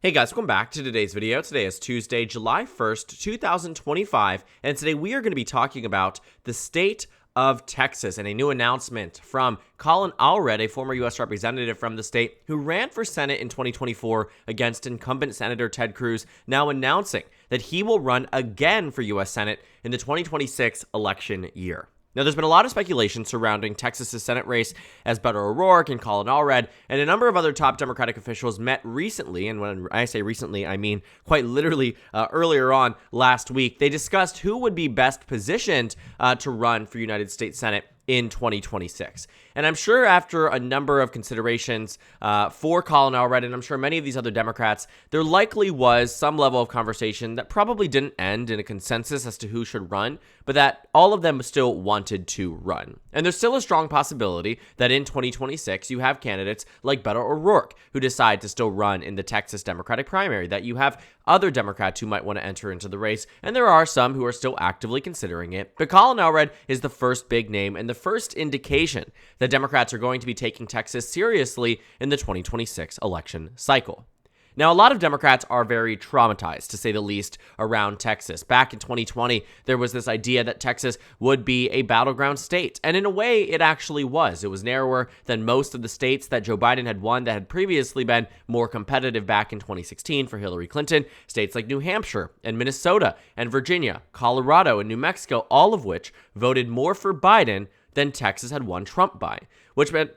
Hey guys, welcome back to today's video. Today is Tuesday, July 1st, 2025, and today we are going to be talking about the state of Texas and a new announcement from Colin, Allred, a former U.S. representative from the state who ran for Senate in 2024 against incumbent Senator Ted Cruz, now announcing that he will run again for U.S. Senate in the 2026 election year. Now, there's been a lot of speculation surrounding Texas's Senate race as Beto O'Rourke and Colin, Allred, and a number of other top Democratic officials met recently, and when I say recently, I mean quite literally earlier on last week. They discussed who would be best positioned to run for United States Senate in 2026. And I'm sure after a number of considerations for Colin, Allred, and I'm sure many of these other Democrats, there likely was some level of conversation that probably didn't end in a consensus as to who should run, but that all of them still wanted to run. And there's still a strong possibility that in 2026, you have candidates like Beto O'Rourke who decide to still run in the Texas Democratic primary, that you have other Democrats who might want to enter into the race, and there are some who are still actively considering it. But Colin Allred is the first big name and the first indication that Democrats are going to be taking Texas seriously in the 2026 election cycle. Now, a lot of Democrats are very traumatized, to say the least, around Texas. Back in 2020, there was this idea that Texas would be a battleground state, and in a way, it actually was. It was narrower than most of the states that Joe Biden had won that had previously been more competitive back in 2016 for Hillary Clinton. States like New Hampshire and Minnesota and Virginia, Colorado and New Mexico, all of which voted more for Biden than Texas had won Trump by, which meant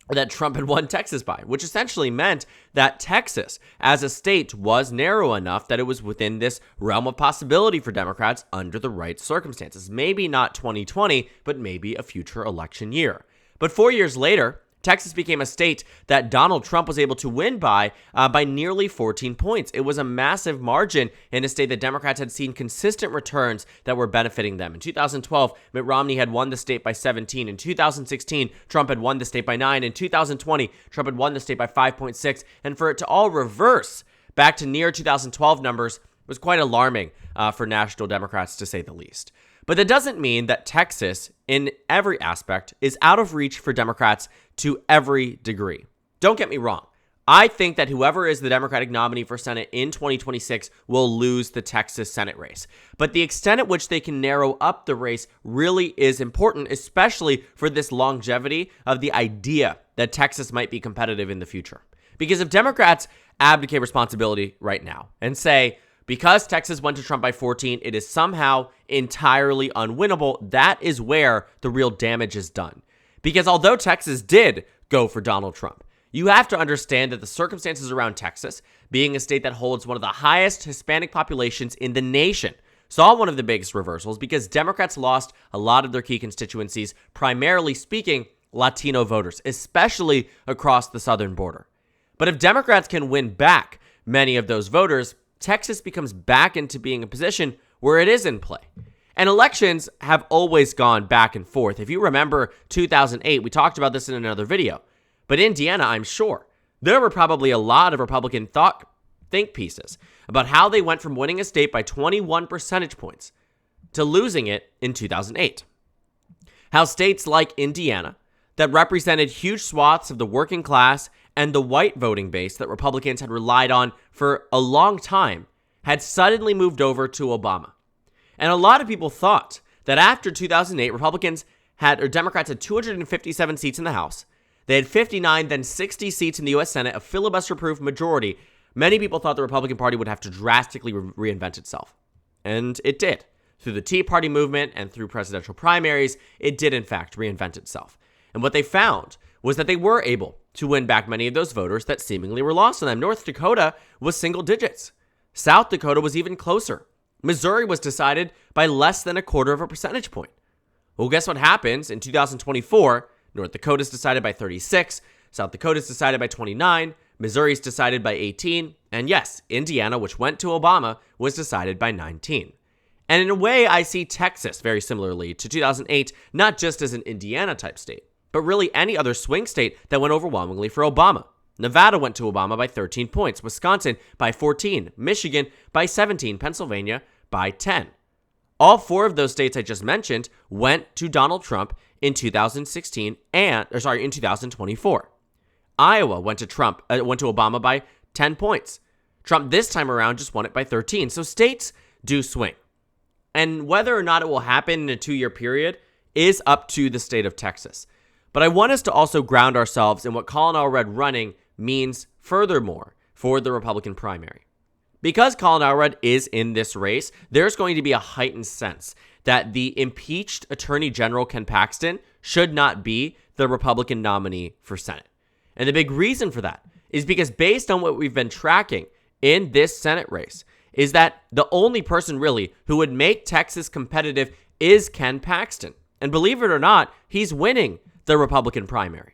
that Trump had won Texas by, which essentially meant that Texas as a state was narrow enough that it was within this realm of possibility for Democrats under the right circumstances. Maybe not 2020, but maybe a future election year. But 4 years later, Texas became a state that Donald Trump was able to win by nearly 14 points. It was a massive margin in a state that Democrats had seen consistent returns that were benefiting them. In 2012, Mitt Romney had won the state by 17. In 2016, Trump had won the state by 9. In 2020, Trump had won the state by 5.6. And for it to all reverse back to near 2012 numbers was quite alarming for national Democrats, to say the least. But that doesn't mean that Texas, in every aspect, is out of reach for Democrats to every degree. Don't get me wrong. I think that whoever is the Democratic nominee for Senate in 2026 will lose the Texas Senate race. But the extent at which they can narrow up the race really is important, especially for this longevity of the idea that Texas might be competitive in the future. Because if Democrats abdicate responsibility right now and say, because Texas went to Trump by 14, it is somehow entirely unwinnable, that is where the real damage is done. Because although Texas did go for Donald Trump, you have to understand that the circumstances around Texas, being a state that holds one of the highest Hispanic populations in the nation, saw one of the biggest reversals because Democrats lost a lot of their key constituencies, primarily speaking, Latino voters, especially across the southern border. But if Democrats can win back many of those voters, Texas becomes back into being a position where it is in play. And elections have always gone back and forth. If you remember 2008, we talked about this in another video. But Indiana, I'm sure, there were probably a lot of Republican think pieces about how they went from winning a state by 21 percentage points to losing it in 2008. How states like Indiana, that represented huge swaths of the working class and the white voting base that Republicans had relied on for a long time, had suddenly moved over to Obama. And a lot of people thought that after 2008, Democrats had 257 seats in the House. They had 59, then 60 seats in the U.S. Senate, a filibuster-proof majority. Many people thought the Republican Party would have to drastically reinvent itself. And it did. Through the Tea Party movement and through presidential primaries, it did in fact reinvent itself. And what they found was that they were able to win back many of those voters that seemingly were lost to them. North Dakota was single digits. South Dakota was even closer. Missouri was decided by less than a quarter of a percentage point. Well, guess what happens in 2024? North Dakota's decided by 36, South Dakota's decided by 29, Missouri's decided by 18, and yes, Indiana, which went to Obama, was decided by 19. And in a way, I see Texas very similarly to 2008, not just as an Indiana-type state, but really any other swing state that went overwhelmingly for Obama. Nevada went to Obama by 13 points, Wisconsin by 14, Michigan by 17, Pennsylvania by 10. All four of those states I just mentioned went to Donald Trump in 2024. Iowa went to Obama by 10 points. Trump this time around just won it by 13. So states do swing. And whether or not it will happen in a 2-year period is up to the state of Texas. But I want us to also ground ourselves in what Colin Allred running means furthermore for the Republican primary. Because Colin Allred is in this race, there's going to be a heightened sense that the impeached Attorney General Ken Paxton should not be the Republican nominee for Senate. And the big reason for that is because based on what we've been tracking in this Senate race, is that the only person really who would make Texas competitive is Ken Paxton. And believe it or not, he's winning the Republican primary.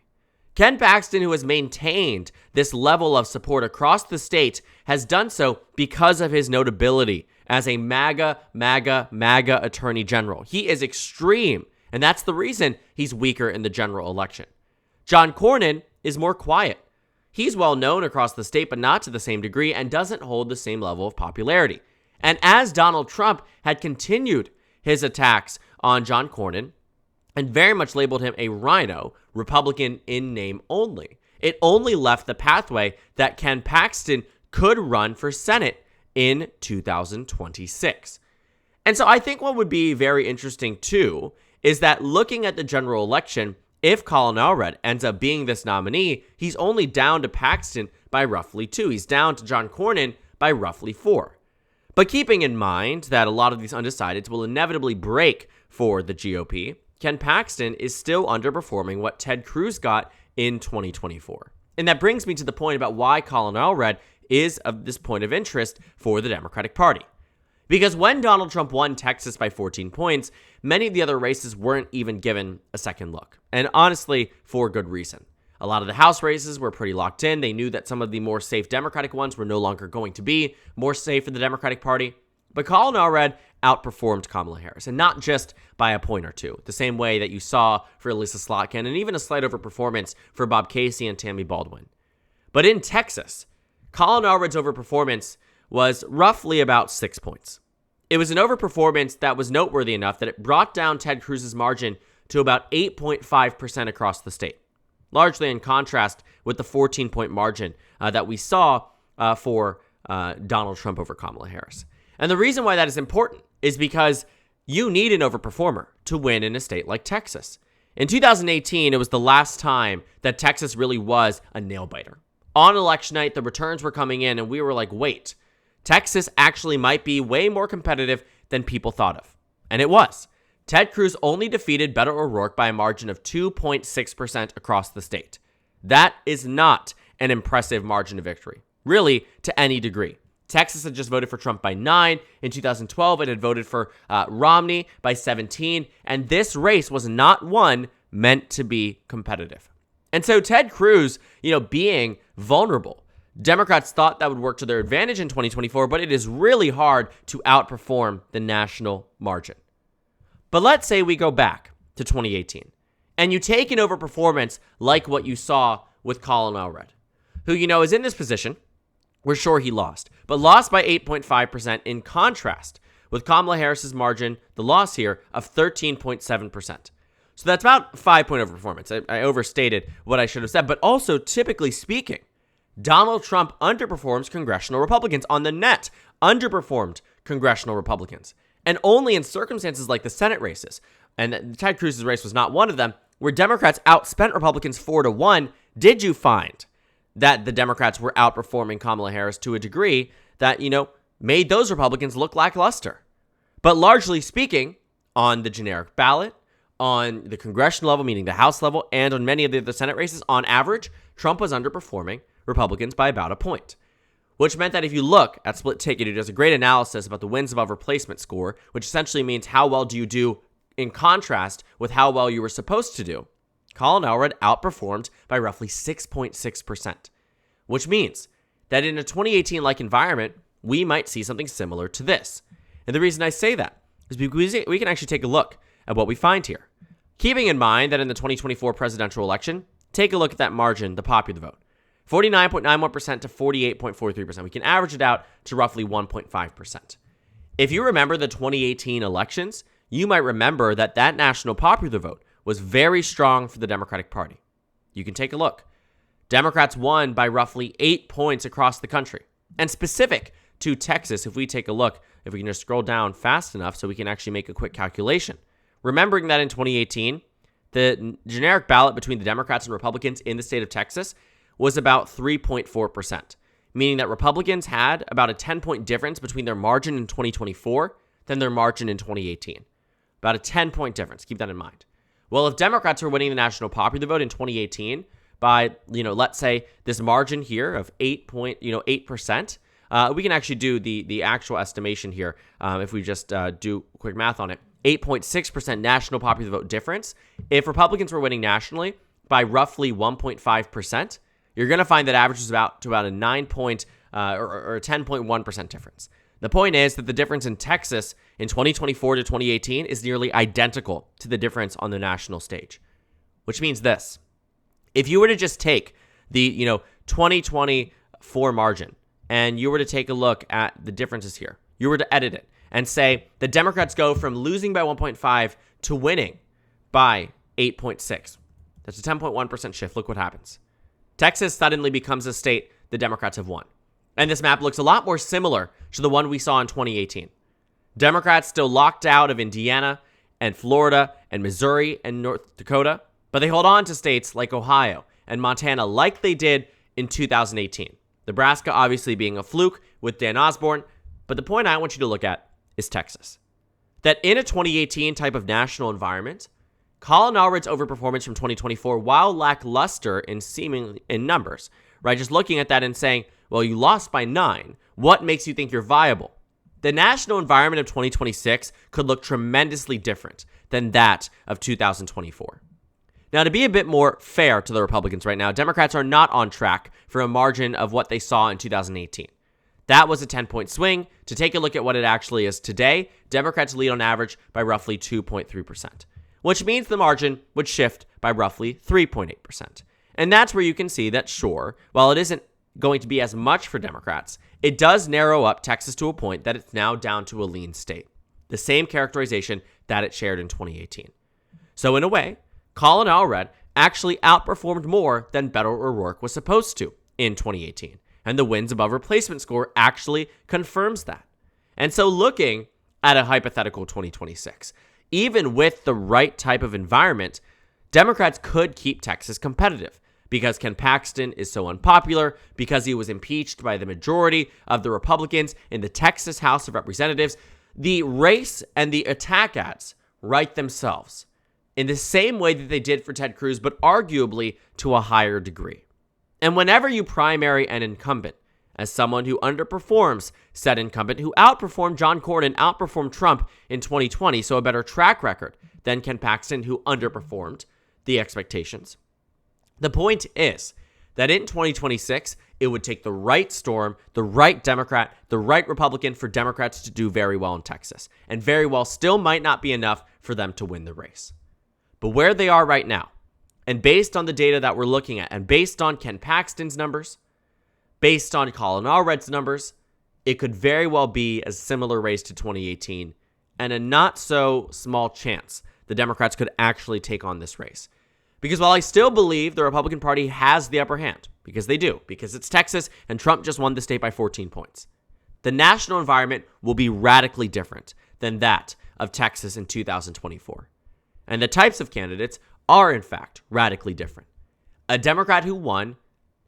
Ken Paxton, who has maintained this level of support across the state, has done so because of his notability as a MAGA attorney general. He is extreme, and that's the reason he's weaker in the general election. John Cornyn is more quiet. He's well known across the state, but not to the same degree, and doesn't hold the same level of popularity. And as Donald Trump had continued his attacks on John Cornyn, and very much labeled him a rhino, Republican in name only, it only left the pathway that Ken Paxton could run for Senate in 2026. And so I think what would be very interesting too is that looking at the general election, if Colin Allred ends up being this nominee, he's only down to Paxton by roughly 2. He's down to John Cornyn by roughly 4. But keeping in mind that a lot of these undecideds will inevitably break for the GOP, Ken Paxton is still underperforming what Ted Cruz got in 2024. And that brings me to the point about why Colin Allred is of this point of interest for the Democratic Party. Because when Donald Trump won Texas by 14 points, many of the other races weren't even given a second look. And honestly, for good reason. A lot of the House races were pretty locked in. They knew that some of the more safe Democratic ones were no longer going to be more safe for the Democratic Party. But Colin Allred outperformed Kamala Harris, and not just by a point or two, the same way that you saw for Lisa Slotkin, and even a slight overperformance for Bob Casey and Tammy Baldwin. But in Texas, Colin Allred's overperformance was roughly about 6 points. It was an overperformance that was noteworthy enough that it brought down Ted Cruz's margin to about 8.5% across the state, largely in contrast with the 14-point margin that we saw for Donald Trump over Kamala Harris. And the reason why that is important is because you need an overperformer to win in a state like Texas. In 2018, it was the last time that Texas really was a nail-biter. On election night, the returns were coming in, and we were like, wait, Texas actually might be way more competitive than people thought of. And it was. Ted Cruz only defeated Beto O'Rourke by a margin of 2.6% across the state. That is not an impressive margin of victory, really, to any degree. Texas had just voted for Trump by 9. In 2012, it had voted for Romney by 17. And this race was not one meant to be competitive. And so Ted Cruz, being vulnerable, Democrats thought that would work to their advantage in 2024, but it is really hard to outperform the national margin. But let's say we go back to 2018, and you take an overperformance like what you saw with Colin Allred, who, is in this position. We're sure he lost, but lost by 8.5% in contrast with Kamala Harris's margin, the loss here, of 13.7%. So that's about 5-point overperformance. I overstated what I should have said, but also, typically speaking, Donald Trump underperforms congressional Republicans on the net, underperformed congressional Republicans. And only in circumstances like the Senate races, and Ted Cruz's race was not one of them, where Democrats outspent Republicans 4-1, did you find that the Democrats were outperforming Kamala Harris to a degree that, made those Republicans look lackluster. But largely speaking, on the generic ballot, on the congressional level, meaning the House level, and on many of the other Senate races, on average, Trump was underperforming Republicans by about a point. Which meant that if you look at Split Ticket, who does a great analysis about the wins above replacement score, which essentially means how well do you do in contrast with how well you were supposed to do, Colin Allred outperformed by roughly 6.6%, which means that in a 2018-like environment, we might see something similar to this. And the reason I say that is because we can actually take a look at what we find here. Keeping in mind that in the 2024 presidential election, take a look at that margin, the popular vote, 49.91% to 48.43%. We can average it out to roughly 1.5%. If you remember the 2018 elections, you might remember that national popular vote was very strong for the Democratic Party. You can take a look. Democrats won by roughly 8 points across the country. And specific to Texas, if we take a look, if we can just scroll down fast enough so we can actually make a quick calculation. Remembering that in 2018, the generic ballot between the Democrats and Republicans in the state of Texas was about 3.4%, meaning that Republicans had about a 10-point difference between their margin in 2024 than their margin in 2018. About a 10-point difference. Keep that in mind. Well, if Democrats were winning the national popular vote in 2018 by, let's say this margin here of 8%, we can actually do the actual estimation here if we just do quick math on it. 8.6% national popular vote difference. If Republicans were winning nationally by roughly 1.5%, you're going to find that averages about a 9 point or a 10.1% difference. The point is that the difference in Texas in 2024 to 2018 is nearly identical to the difference on the national stage, which means this. If you were to just take the 2024 margin and you were to take a look at the differences here, you were to edit it and say the Democrats go from losing by 1.5 to winning by 8.6. That's a 10.1% shift. Look what happens. Texas suddenly becomes a state the Democrats have won. And this map looks a lot more similar to the one we saw in 2018. Democrats still locked out of Indiana and Florida and Missouri and North Dakota, but they hold on to states like Ohio and Montana like they did in 2018. Nebraska obviously being a fluke with Dan Osborne, but the point I want you to look at is Texas. That in a 2018 type of national environment, Colin Allred's overperformance from 2024, while lackluster in numbers, right? Just looking at that and saying, well, you lost by 9. What makes you think you're viable? The national environment of 2026 could look tremendously different than that of 2024. Now, to be a bit more fair to the Republicans right now, Democrats are not on track for a margin of what they saw in 2018. That was a 10-point swing. To take a look at what it actually is today, Democrats lead on average by roughly 2.3%, which means the margin would shift by roughly 3.8%. And that's where you can see that, sure, while it isn't going to be as much for Democrats, it does narrow up Texas to a point that it's now down to a lean state. The same characterization that it shared in 2018. So in a way, Colin Allred actually outperformed more than Beto O'Rourke was supposed to in 2018. And the wins above replacement score actually confirms that. And so looking at a hypothetical 2026, even with the right type of environment, Democrats could keep Texas competitive because Ken Paxton is so unpopular, because he was impeached by the majority of the Republicans in the Texas House of Representatives. The race and the attack ads write themselves in the same way that they did for Ted Cruz, but arguably to a higher degree. And whenever you primary an incumbent as someone who underperforms said incumbent, who outperformed John Cornyn, outperformed Trump in 2020, so a better track record than Ken Paxton, who underperformed the expectations. The point is that in 2026, it would take the right storm, the right Democrat, the right Republican for Democrats to do very well in Texas. And very well still might not be enough for them to win the race. But where they are right now, and based on the data that we're looking at, and based on Ken Paxton's numbers, based on Colin Allred's numbers, it could very well be a similar race to 2018, and a not so small chance the Democrats could actually take on this race. Because while I still believe the Republican Party has the upper hand, because they do, because it's Texas and Trump just won the state by 14 points, the national environment will be radically different than that of Texas in 2024. And the types of candidates are, in fact, radically different. A Democrat who won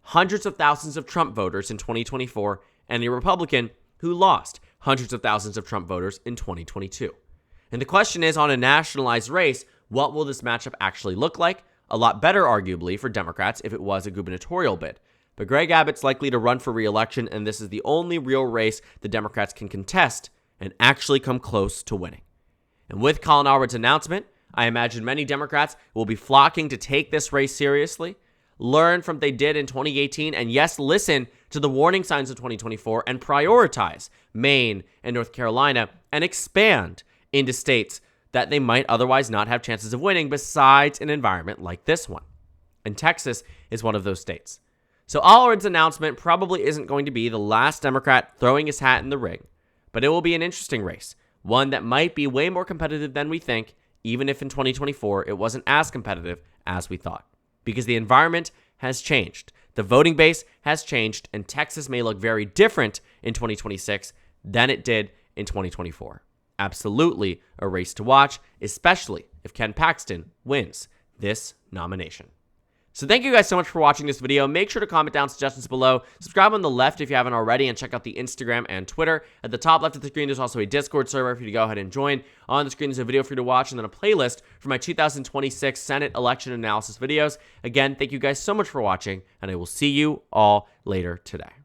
hundreds of thousands of Trump voters in 2024, and a Republican who lost hundreds of thousands of Trump voters in 2022. And the question is, on a nationalized race, what will this matchup actually look like? A lot better, arguably, for Democrats if it was a gubernatorial bid. But Greg Abbott's likely to run for re-election, and this is the only real race the Democrats can contest and actually come close to winning. And with Colin Allred's announcement, I imagine many Democrats will be flocking to take this race seriously, learn from what they did in 2018, and yes, listen to the warning signs of 2024 and prioritize Maine and North Carolina and expand into states that they might otherwise not have chances of winning besides an environment like this one. And Texas is one of those states. So Allred's announcement probably isn't going to be the last Democrat throwing his hat in the ring, but it will be an interesting race, one that might be way more competitive than we think, even if in 2024 it wasn't as competitive as we thought. Because the environment has changed. The voting base has changed, and Texas may look very different in 2026 than it did in 2024. Absolutely a race to watch, especially if Ken Paxton wins this nomination. So thank you guys so much for watching this video. Make sure to comment down suggestions below. Subscribe on the left if you haven't already, and check out the Instagram and Twitter. At the top left of the screen, there's also a Discord server for you to go ahead and join. On the screen, there's a video for you to watch, and then a playlist for my 2026 Senate election analysis videos. Again, thank you guys so much for watching, and I will see you all later today.